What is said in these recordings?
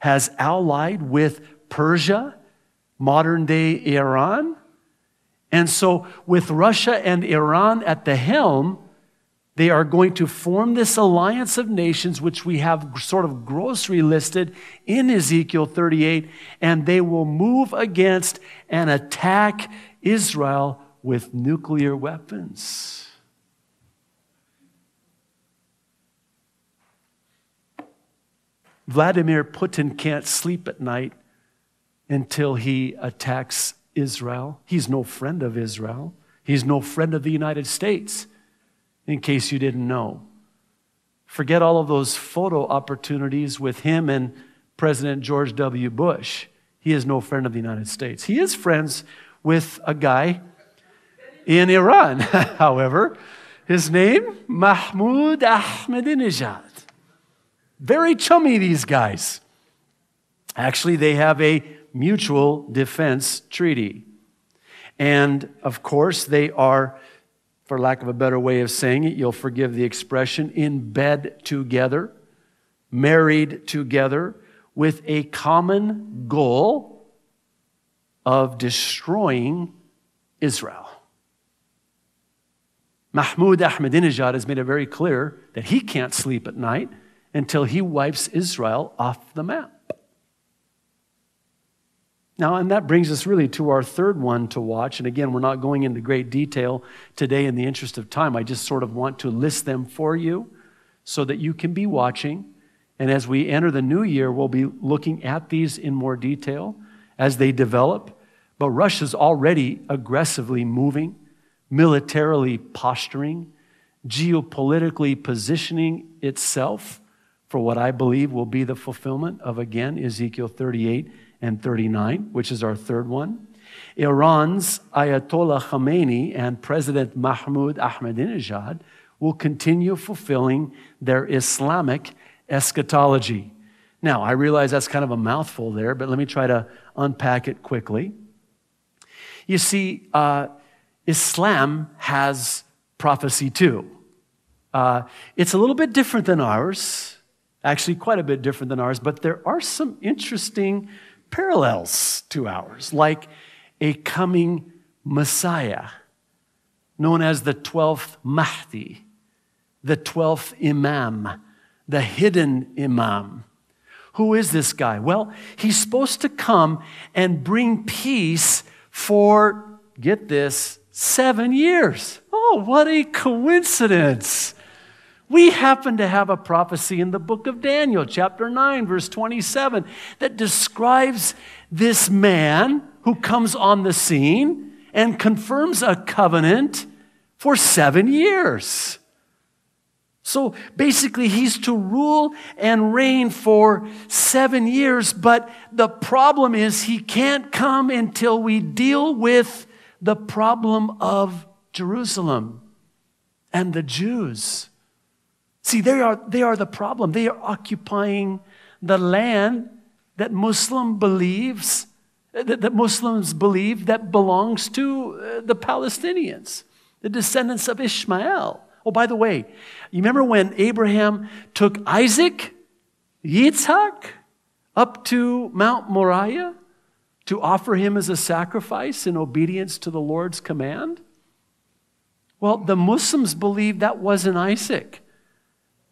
has allied with Persia, modern-day Iran. And so with Russia and Iran at the helm, they are going to form this alliance of nations, which we have sort of grocery listed in Ezekiel 38, and they will move against and attack Israel with nuclear weapons. Vladimir Putin can't sleep at night until he attacks Israel. He's no friend of Israel. He's no friend of the United States, in case you didn't know. Forget all of those photo opportunities with him and President George W. Bush. He is no friend of the United States. He is friends with a guy in Iran, however. His name, Mahmoud Ahmadinejad. Very chummy, these guys. Actually, they have a mutual defense treaty. And, of course, they are, for lack of a better way of saying it, you'll forgive the expression, in bed together, married together, with a common goal of destroying Israel. Mahmoud Ahmadinejad has made it very clear that he can't sleep at night until he wipes Israel off the map. Now, and that brings us really to our third one to watch. And again, we're not going into great detail today in the interest of time. I just sort of want to list them for you so that you can be watching. And as we enter the new year, we'll be looking at these in more detail as they develop. But Russia's already aggressively moving, militarily posturing, geopolitically positioning itself for what I believe will be the fulfillment of, again, Ezekiel 38 and 39, which is our third one. Iran's Ayatollah Khamenei and President Mahmoud Ahmadinejad will continue fulfilling their Islamic eschatology. Now, I realize that's kind of a mouthful there, but let me try to unpack it quickly. You see, Islam has prophecy too. It's a little bit different than ours, actually quite a bit different than ours, but there are some interesting parallels to ours, like a coming Messiah, known as the 12th Mahdi, the 12th Imam, the hidden Imam. Who is this guy? Well, he's supposed to come and bring peace for, get this, 7 years. Oh, what a coincidence. We happen to have a prophecy in the book of Daniel, chapter 9, verse 27, that describes this man who comes on the scene and confirms a covenant for 7 years. So basically, he's to rule and reign for 7 years, but the problem is he can't come until we deal with the problem of Jerusalem and the Jews. See, they are the problem. They are occupying the land that Muslims believe that belongs to the Palestinians, the descendants of Ishmael. Oh, by the way, you remember when Abraham took Isaac, Yitzhak, up to Mount Moriah to offer him as a sacrifice in obedience to the Lord's command? Well, the Muslims believe that wasn't Isaac.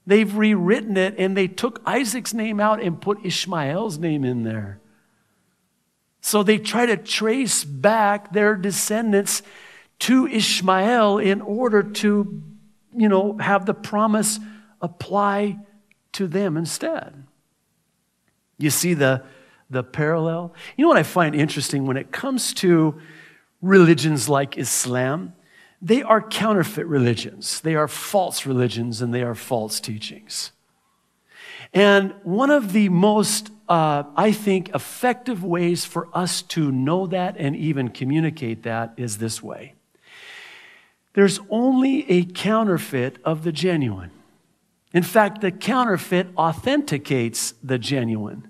They've rewritten it, and they took Isaac's name out and put Ishmael's name in there. So they try to trace back their descendants to Ishmael in order to, have the promise apply to them instead. You see the parallel? You know what I find interesting when it comes to religions like Islam? They are counterfeit religions. They are false religions, and they are false teachings. And one of the most, I think, effective ways for us to know that and even communicate that is this way. There's only a counterfeit of the genuine. In fact, the counterfeit authenticates the genuine.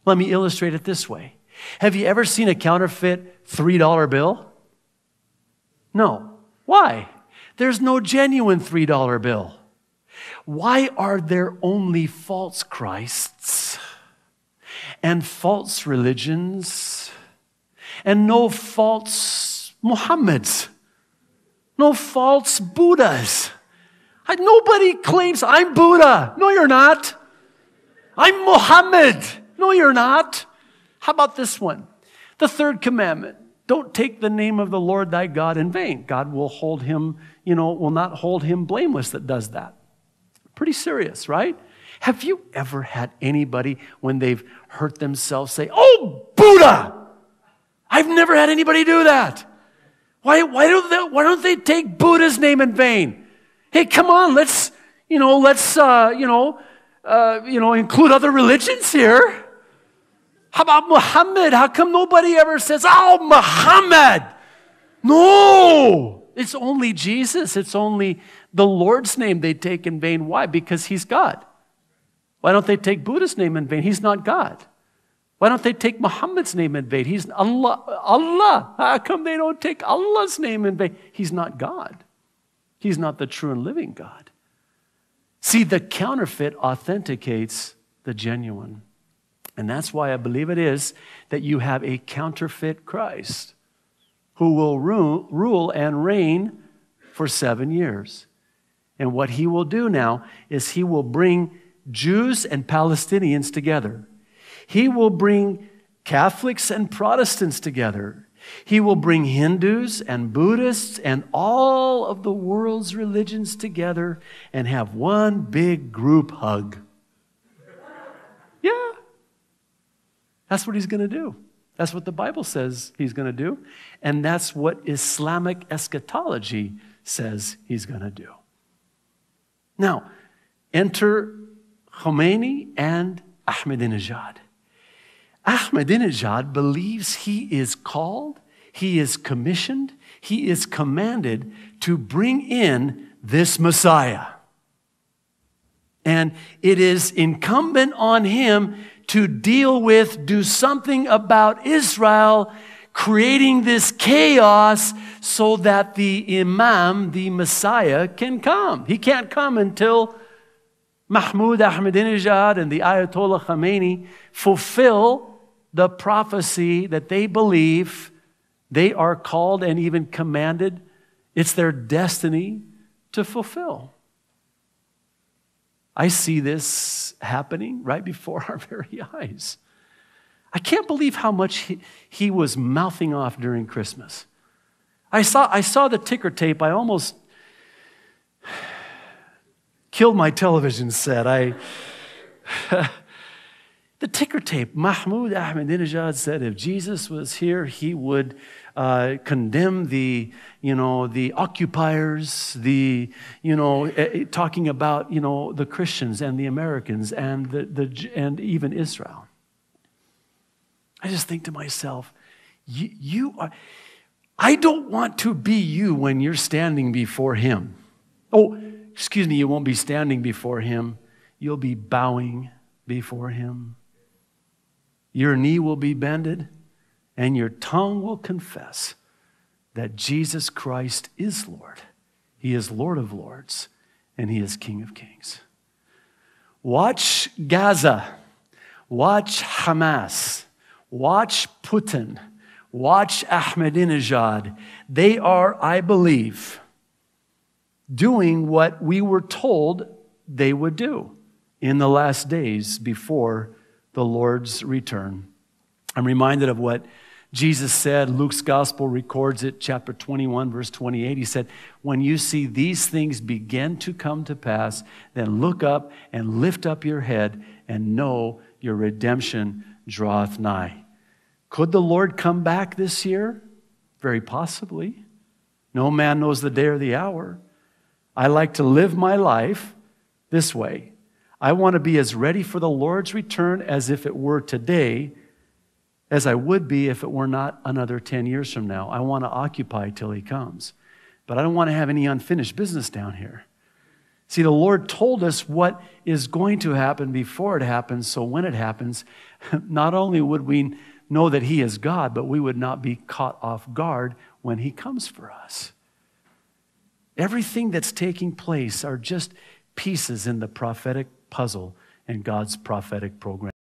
Let me illustrate it this way. Have you ever seen a counterfeit $3 bill? No. Why? There's no genuine $3 bill. Why are there only false Christs and false religions, and no false Muhammads, no false Buddhas. Nobody claims, I'm Buddha. No, you're not. I'm Muhammad. No, you're not. How about this one? The third commandment. Don't take the name of the Lord thy God in vain. God will hold him, will not hold him blameless that does that. Pretty serious, right? Have you ever had anybody, when they've hurt themselves, say, oh, Buddha? I've never had anybody do that. Why don't they take Buddha's name in vain? Hey, come on, let's include other religions here. How about Muhammad? How come nobody ever says, oh, Muhammad? No, it's only Jesus. It's only the Lord's name they take in vain. Why? Because he's God. Why don't they take Buddha's name in vain? He's not God. Why don't they take Muhammad's name in vain? He's Allah. Allah. How come they don't take Allah's name in vain? He's not God. He's not the true and living God. See, the counterfeit authenticates the genuine. And that's why I believe it is that you have a counterfeit Christ who will rule and reign for 7 years. And what he will do now is he will bring Jews and Palestinians together. He will bring Catholics and Protestants together. He will bring Hindus and Buddhists and all of the world's religions together and have one big group hug. Yeah. That's what he's going to do. That's what the Bible says he's going to do. And that's what Islamic eschatology says he's going to do. Now, enter Khomeini and Ahmadinejad. Ahmadinejad believes he is called, he is commissioned, he is commanded to bring in this Messiah. And it is incumbent on him to do something about Israel, creating this chaos so that the Imam, the Messiah, can come. He can't come until Mahmoud Ahmadinejad and the Ayatollah Khomeini fulfill the prophecy that they believe they are called and even commanded. It's their destiny to fulfill. I see this happening right before our very eyes. I can't believe how much he was mouthing off during Christmas. I saw the ticker tape. I almost killed my television set. The ticker tape. Mahmoud Ahmadinejad said if Jesus was here, he would condemn the occupiers, talking about, the Christians and the Americans and and even Israel. I just think to myself, I don't want to be you when you're standing before him. Oh, excuse me, you won't be standing before him. You'll be bowing before him. Your knee will be bended, and your tongue will confess that Jesus Christ is Lord. He is Lord of lords, and he is King of kings. Watch Gaza. Watch Hamas. Watch Putin. Watch Ahmadinejad. They are, I believe, doing what we were told they would do in the last days before the Lord's return. I'm reminded of what Jesus said. Luke's gospel records it, chapter 21, verse 28. He said, when you see these things begin to come to pass, then look up and lift up your head and know your redemption draweth nigh. Could the Lord come back this year? Very possibly. No man knows the day or the hour. I like to live my life this way. I want to be as ready for the Lord's return as if it were today, as I would be if it were not another 10 years from now. I want to occupy till he comes. But I don't want to have any unfinished business down here. See, the Lord told us what is going to happen before it happens, so when it happens, not only would we know that he is God, but we would not be caught off guard when he comes for us. Everything that's taking place are just pieces in the prophetic puzzle and God's prophetic program.